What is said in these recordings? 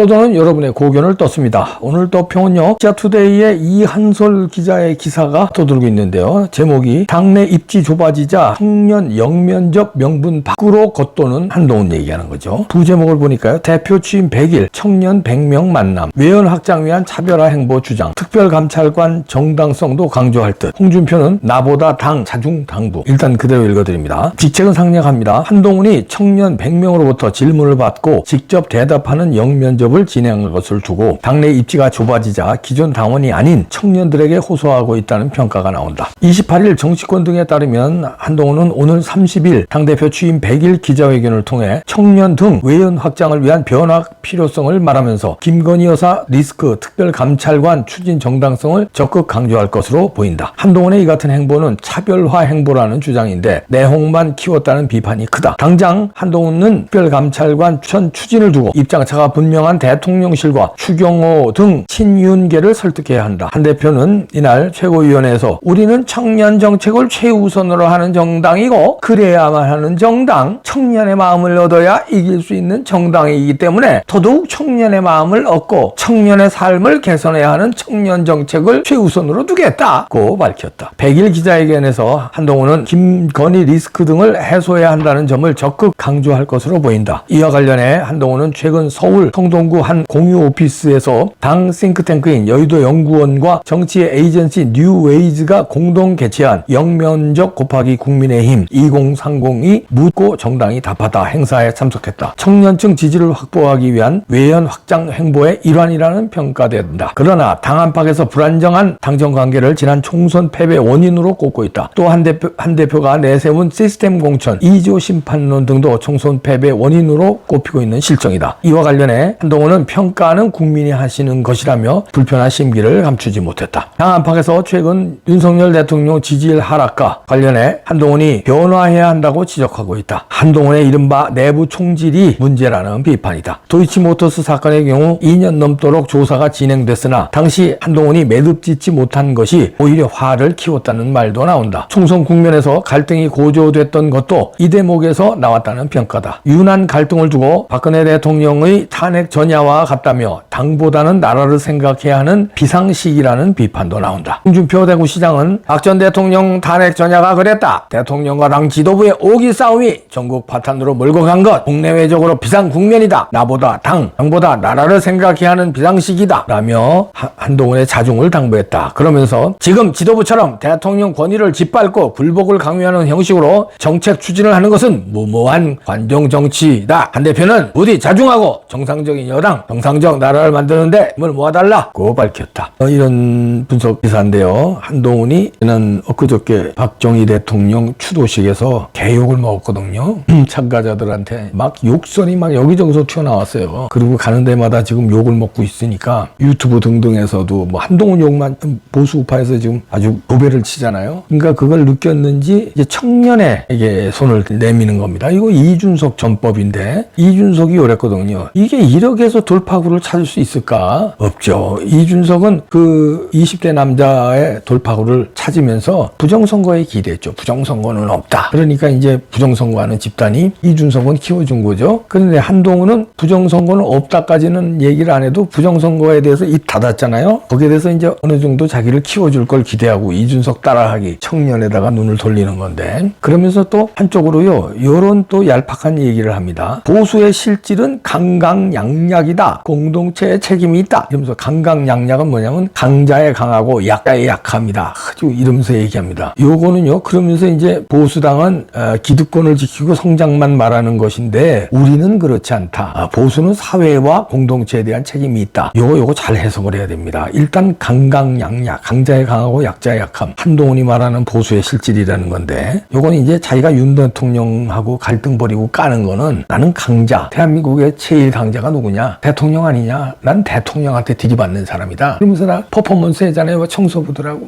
떠도는 여러분의 고견을 떴습니다. 오늘 또 평은요, 기자투데이의 이한솔 기자의 기사가 떠들고 있는데요. 제목이 당내 입지 좁아지자 청년 영면접 명분 밖으로 겉도는 한동훈 얘기하는 거죠. 부제목을 보니까요, 대표 취임 100일 청년 100명 만남, 외연 확장 위한 차별화 행보 주장, 특별감찰관 정당성도 강조할 듯. 홍준표는 나보다 당 자중당부. 일단 그대로 읽어드립니다. 직책은 상냥합니다. 한동훈이 청년 100명으로부터 질문을 받고 직접 대답하는 영면접을 진행한 것을 두고 당내 입지가 좁아지자 기존 당원이 아닌 청년들에게 호소하고 있다는 평가가 나온다. 28일 정치권 등에 따르면 한동훈은 오늘 30일 당대표 취임 100일 기자회견을 통해 청년 등 외연 확장을 위한 변화 필요성을 말하면서 김건희 여사 리스크 특별감찰관 추진 정당성을 적극 강조할 것으로 보인다. 한동훈의 이 같은 행보는 차별화 행보라는 주장인데 내홍만 키웠다는 비판이 크다. 당장 한동훈은 특별감찰관 추진을 두고 입장차가 분명한 대통령실과 추경호 등 친윤계를 설득해야 한다. 한 대표는 이날 최고위원회에서 우리는 청년 정책을 최우선으로 하는 정당이고 그래야만 하는 정당, 청년의 마음을 얻어야 이길 수 있는 정당이기 때문에 더더욱 청년의 마음을 얻고 청년의 삶을 개선해야 하는 청년 정책을 최우선으로 두겠다고 밝혔다. 100일 기자회견에서 한동훈은 김건희 리스크 등을 해소해야 한다는 점을 적극 강조할 것으로 보인다. 이와 관련해 한동훈은 최근 서울 성동구 한 공유 오피스에서 당 싱크탱크인 여의도 연구원과 정치 에이전시 뉴웨이즈가 공동 개최한 영면접 곱하기 국민의힘 2030이 묻고 정당이 답하다 행사에 참석했다. 청년층 지지를 확보하기 위한 외연 확장 행보의 일환이라는 평가된다. 그러나 당 안팎에서 불안정한 당정 관계를 지난 총선 패배 원인으로 꼽고 있다. 또 한 대표가 내세운 시스템 공천, 2조 심판론 등도 총선 패배 원인으로 꼽히고 있는 실정이다. 이와 관련해 한동훈은 평가는 국민이 하시는 것이라며 불편한 심기를 감추지 못했다. 당 안팎에서 최근 윤석열 대통령 지지율 하락과 관련해 한동훈이 변화해야 한다고 지적하고 있다. 한동훈의 이른바 내부 총질이 문제라는 비판이다. 도이치모터스 사건의 경우 2년 넘도록 조사가 진행됐으나 당시 한동훈이 매듭짓지 못한 것이 오히려 화를 키웠다는 말도 나온다. 총선 국면에서 갈등이 고조됐던 것도 이 대목에서 나왔다는 평가다. 유난 갈등을 두고 박근혜 대통령의 탄핵 전야와 같다며 당보다는 나라를 생각해야 하는 비상식이라는 비판도 나온다. 홍준표 대구시장은 박 전 대통령 탄핵 전야가 그랬다. 대통령과 당 지도부의 오기 싸움이 전국 파탄으로 몰고 간 것 국내외적으로 비상 국면이다. 나보다 당보다 나라를 생각해야 하는 비상식이다. 라며 한동훈의 자중을 당부했다. 그러면서 지금 지도부처럼 대통령 권위를 짓밟고 굴복을 강요하는 형식으로 정책 추진을 하는 것은 무모한 관종 정치다. 한 대표는 부디 자중하고 정상적인 여당, 정상적 나라를 만드는데 힘을 모아달라고 밝혔다. 이런 분석 기사인데요. 한동훈이 지난 엊그저께 박정희 대통령 추도식에서 개욕을 먹었거든요. 참가자들한테 막 욕설이 막 여기저기서 튀어나왔어요. 그리고 가는 데마다 지금 욕을 먹고 있으니까 유튜브 등등에서도 뭐 한동훈 욕만 보수 우파에서 지금 아주 도배를 치잖아요. 그러니까 그걸 느꼈는지 이제 청년에게 손을 내미는 겁니다. 이거 이준석 전법인데 이준석이 요랬거든요. 이게 1억에서 돌파구를 찾을 수 있을까? 없죠. 이준석은 그 20대 남자의 돌파구를 찾으면서 부정선거에 기대했죠. 부정선거는 없다. 그러니까 이제 부정선거하는 집단이 이준석은 키워준 거죠. 그런데 한동훈은 부정선거는 없다까지는 얘기를 안 해도 부정선거에 대해서 입 닫았잖아요. 거기에 대해서 이제 어느 정도 자기를 키워줄 걸 기대하고 이준석 따라하기, 청년에다가 눈을 돌리는 건데, 그러면서 또 한쪽으로요, 요런 또 얄팍한 얘기를 합니다. 보수의 실질은 강강약약이다. 공동체의 책임이 있다. 이러면서 강강약약은 뭐냐면 강자의 강하고 약자의 약합니다. 아주 이러면서 얘기합니다. 요거는요, 그러면서 이제 보수당은 기득권을 지키고 성장만 말하는 것인데 우리는 그렇지 않다. 보수는 사회와 공동체에 대한 책임이 있다. 요거 잘 해석을 해야 됩니다. 일단 강강약약, 강자의 강하고 약자의 약함. 한동훈이 말하는 보수의 실질이라는 건데, 요건 이제 자기가 윤 대통령하고 갈등 벌이고 까는 거는 나는 강자, 대한민국의 제일 강자가 누구냐? 대통령 아니냐? 난 대통령한테 들이받는 사람이다. 그러면서 나 퍼포먼스 하잖아요. 청소부들하고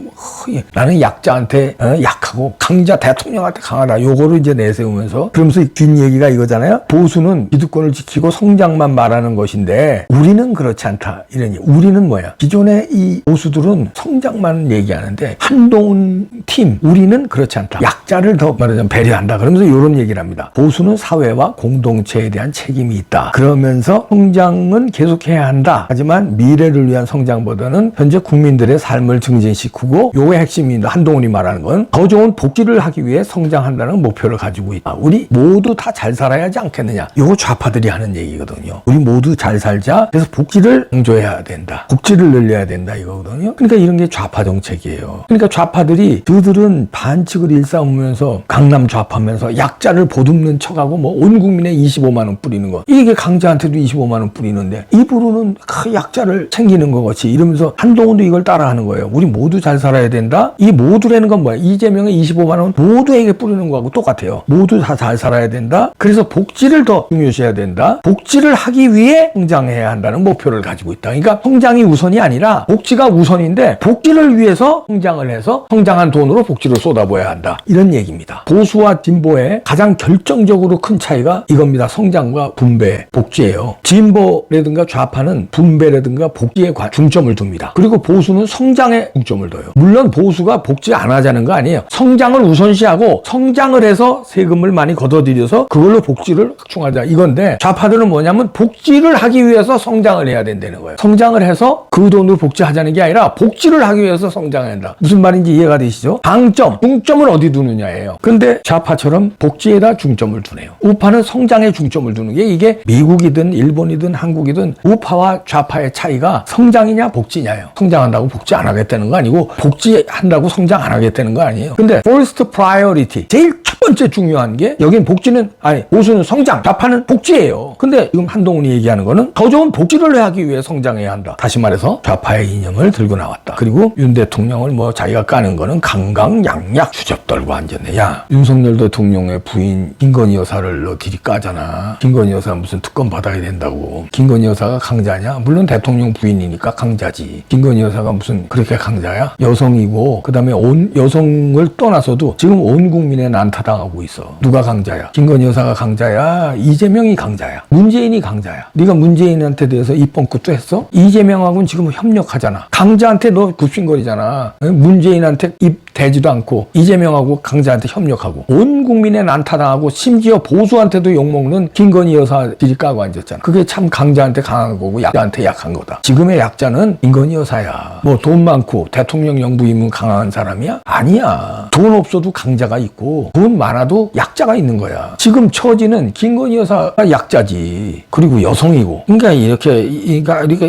나는 약자한테 약하고 강자 대통령한테 강하다. 요거를 이제 내세우면서, 그러면서 뒷얘기가 이거잖아요. 보수는 기득권을 지키고 성장만 말하는 것인데 우리는 그렇지 않다. 이러니 우리는 뭐야? 기존의 이 보수들은 성장만 얘기하는데 한동훈 팀 우리는 그렇지 않다. 약자를 더 말하자면 배려한다. 그러면서 이런 얘기를 합니다. 보수는 사회와 공동체에 대한 책임이 있다. 그러면서 성장은 계속해야 한다. 하지만 미래를 위한 성장보다는 현재 국민들의 삶을 증진시키고 요게 핵심입니다. 한동훈이 말하는 건 더 좋은 복지를 하기 위해 성장한다는 목표를 가지고 있다. 우리 모두 다 잘 살아야 하지 않겠느냐. 요거 좌파들이 하는 얘기거든요. 우리 모두 잘 살자. 그래서 복지를 강조해야 된다. 복지를 늘려야 된다 이거거든요. 그러니까 이런 게 좌파 정책이에요. 그러니까 좌파들이 그들은 반칙을 일삼으면서 강남 좌파면서 약자를 보듬는 척하고 뭐 온 국민에 25만 원 뿌리는 거. 이게 강자한테도 25만 원 뿌리는데 입으로는 그 약자를 챙기는 것 같이 이러면서 한동훈도 이걸 따라하는 거예요. 우리 모두 잘 살아야 된다. 이 모두라는 건 뭐야? 이재명의 25만 원 모두에게 뿌리는 거하고 똑같아요. 모두 다 잘 살아야 된다. 그래서 복지를 더 중요시해야 된다. 복지를 하기 위해 성장해야 한다는 목표를 가지고 있다. 그러니까 성장이 우선이 아니라 복지가 우선인데 복지를 위해서 성장을 해서 성장한 돈으로 복지를 쏟아부어야 한다. 이런 얘기입니다. 보수와 진보의 가장 결정적으로 큰 차이가 이겁니다. 성장과 분배, 복지예요. 진보라든가 좌파는 분배라든가 복지에 중점을 둡니다. 그리고 보수는 성장에 중점을 둬요. 물론 보수가 복지 안 하자는 거 아니에요. 성장을 우선시하고 성장을 해서 세금을 많이 걷어들여서 그걸로 복지를 확충하자 이건데 좌파들은 뭐냐면 복지를 하기 위해서 성장을 해야 된다는 거예요. 성장을 해서 그 돈으로 복지하자는 게 아니라 복지를 하기 위해서 성장해야 한다. 무슨 말인지 이해가 되시죠? 방점, 중점을 어디 두느냐예요. 근데 좌파처럼 복지에다 중점을 두네요. 우파는 성장에 중점을 두는 게 이게 미국이든 일본이든 한국이든 우파와 좌파의 차이가 성장이냐 복지냐예요. 성장한다고 복지 안 하겠다는 거 아니고 복지한다고 성장 안 하겠다는 거 아니에요. 근데 first priority, 제일 첫 번째 중요한 게 여긴 복지는 아니 보수는 성장, 좌파는 복지예요. 근데 지금 한동훈이 얘기하는 거는 더 좋은 복지를 하기 위해 성장해야 한다. 다시 말해서 좌파의 이념을 들고 나왔다. 그리고 윤 대통령을 뭐 자기가 까는 거는 강강약약 주접 떨고 앉았네. 야 윤석열 대통령의 부인 김건희 여사를 너 들이 까잖아. 김건희 여사 무슨 특검 받아야 된다고. 김건희 여사가 강자냐? 물론 대통령 부인이니까 강자지. 김건희 여사가 무슨 그렇게 강자야? 여성이고 그다음에 온 여성을 떠나서도 지금 온 국민에 난타당하고 있어. 누가 강자야? 김건희 여사가 강자야? 이재명이 강자야? 문재인이 강자야? 네가 문재인한테 대해서 입번굿도 했어? 이재명하고는 지금 협력하잖아. 강자한테 너 굽신거리잖아. 문재인한테 입 대지도 않고 이재명하고 강자한테 협력하고 온 국민에 난타당하고 심지어 보수한테도 욕먹는 김건희 여사들이 까고 앉았잖아. 그게 참 강자한테 강한 거고 약자한테 약한 거다. 지금의 약자는 김건희 여사야. 뭐 돈 많고 대통령 영부인은 강한 사람이야? 아니야. 돈 없어도 강자가 있고 돈 많아도 약자가 있는 거야. 지금 처지는 김건희 여사가 약자지. 그리고 여성이고. 그러니까 이렇게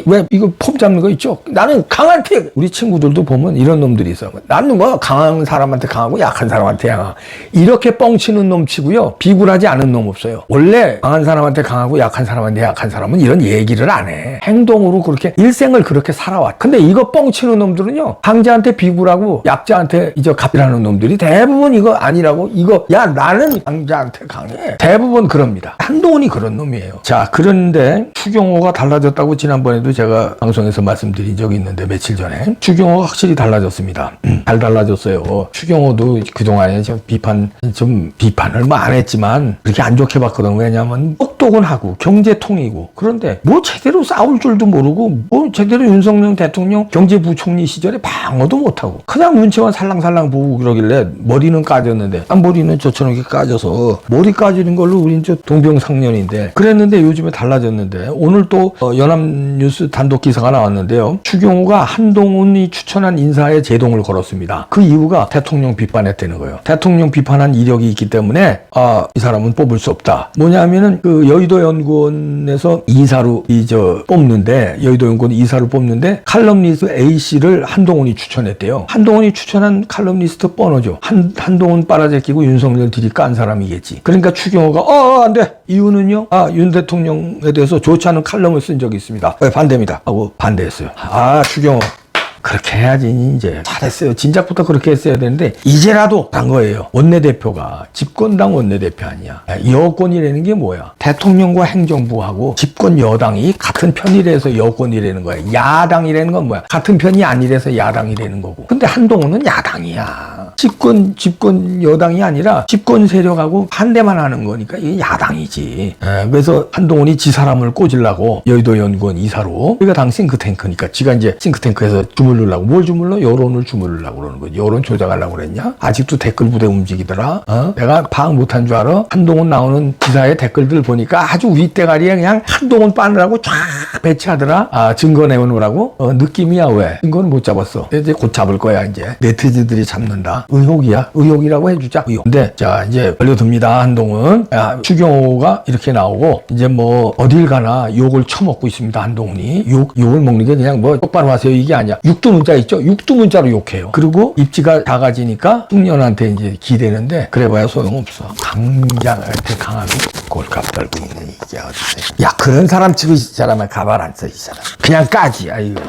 왜 이거 폼 잡는 거 있죠? 나는 강한테 우리 친구들도 보면 이런 놈들이 있어. 나는 뭐 강한 사람한테 강하고 약한 사람한테 약하. 이렇게 뻥치는 놈 치고요. 비굴하지 않은 놈 없어요. 원래 강한 사람한테 강하고 약한 사람한테 약한 사람은 이런 얘기를 안 해. 행동으로 그렇게 일생을 그렇게 살아왔. 근데 이거 뻥치는 놈들은요. 강자한테 비굴하고 약자한테 이제 갑질하는 놈들이 대부분 이거 아니라고 이거 야 나는 강자한테 강해. 대부분 그럽니다. 한동훈이 그런 놈이에요. 자 그런데 추경호가 달라졌다고 지난번에도 제가 방송에서 말씀드린 적이 있는데 며칠 전에 추경호가 확실히 달라졌습니다. 잘 달라졌어요. 추경호도 그동안에 좀 비판을 뭐 안 했지만 그렇게 안 좋게 봤거든. 왜냐하면 똑똑은하고 경제통이고 그런데 뭐 제대로 싸울 줄도 모르고 뭐 제대로 윤석열 대통령 경제부총리 시절에 방어도 못하고 그냥 눈치만 살랑살랑 보고 그러길래 머리는 까졌는데 머리는 저처럼 이렇게 까져서 머리 까지는 걸로 우린 저 동병상련인데 그랬는데 요즘에 달라졌는데 오늘 또 연합뉴스 단독 기사가 나왔는데요. 추경호가 한동훈이 추천한 인사에 제동을 걸었습니다. 그 이유가 대통령 비판했다는 거예요. 대통령 비판한 이력이 있기 때문에 이 사람은 뽑을 수 없다. 뭐냐면은 그 여의도 연구원에서 이사로 뽑는데 여의도 연구원 이사로 뽑는데 칼럼니스트 A씨를 한동훈이 추천했대요. 한동훈이 추천한 칼럼니스트 뻔하죠. 한동훈 빨아제끼고 윤석열 들이 깐 사람이겠지. 그러니까 추경호가 안 돼. 이유는요. 윤 대통령에 대해서 좋지 않은 칼럼을 쓴 적이 있습니다. 반대입니다. 하고 반대했어요. 추경호. 그렇게 해야지 이제 잘했어요. 진작부터 그렇게 했어야 되는데 이제라도 한 거예요. 원내대표가 집권당 원내대표 아니야. 여권이라는 게 뭐야? 대통령과 행정부하고 집권 여당이 같은 편이라서 여권이라는 거야. 야당이라는 건 뭐야? 같은 편이 아니라서 야당이라는 거고. 근데 한동훈은 야당이야. 집권 여당이 아니라 집권 세력하고 반대만 하는 거니까 이게 야당이지. 그래서 한동훈이 지 사람을 꽂으려고 여의도 연구원 이사로 우리가 당 싱크탱크니까 지가 이제 싱크탱크에서 주물 주물르려고. 뭘 주물러? 여론을 주물르려고 그러는 거지. 여론 조작하려고 그랬냐? 아직도 댓글 부대 움직이더라. 내가 파악 못한 줄 알아? 한동훈 나오는 기사의 댓글들 보니까 아주 윗대가리에 그냥 한동훈 빠느라고 쫙 배치하더라. 증거 내놓으라고? 느낌이야. 왜? 증거는 못 잡았어. 이제 곧 잡을 거야. 이제 네티즌들이 잡는다. 의혹이야. 의혹이라고 해주자. 의혹. 근데 자 이제 걸려듭니다. 한동훈. 추경호가 이렇게 나오고 이제 뭐 어딜 가나 욕을 처먹고 있습니다. 한동훈이 욕을 먹는 게 그냥 뭐 똑바로 하세요 이게 아니야. 육두문자 있죠? 육두문자로 욕해요. 그리고 입지가 작아지니까 흉년한테 이제 기대는데 그래봐야 소용없어. 강장한테 강하게 골값 떨고 있는 이게 어디서. 야 그런 사람 치고 이 사람은 가발 안 써 이 사람. 그냥 까지. 아이고.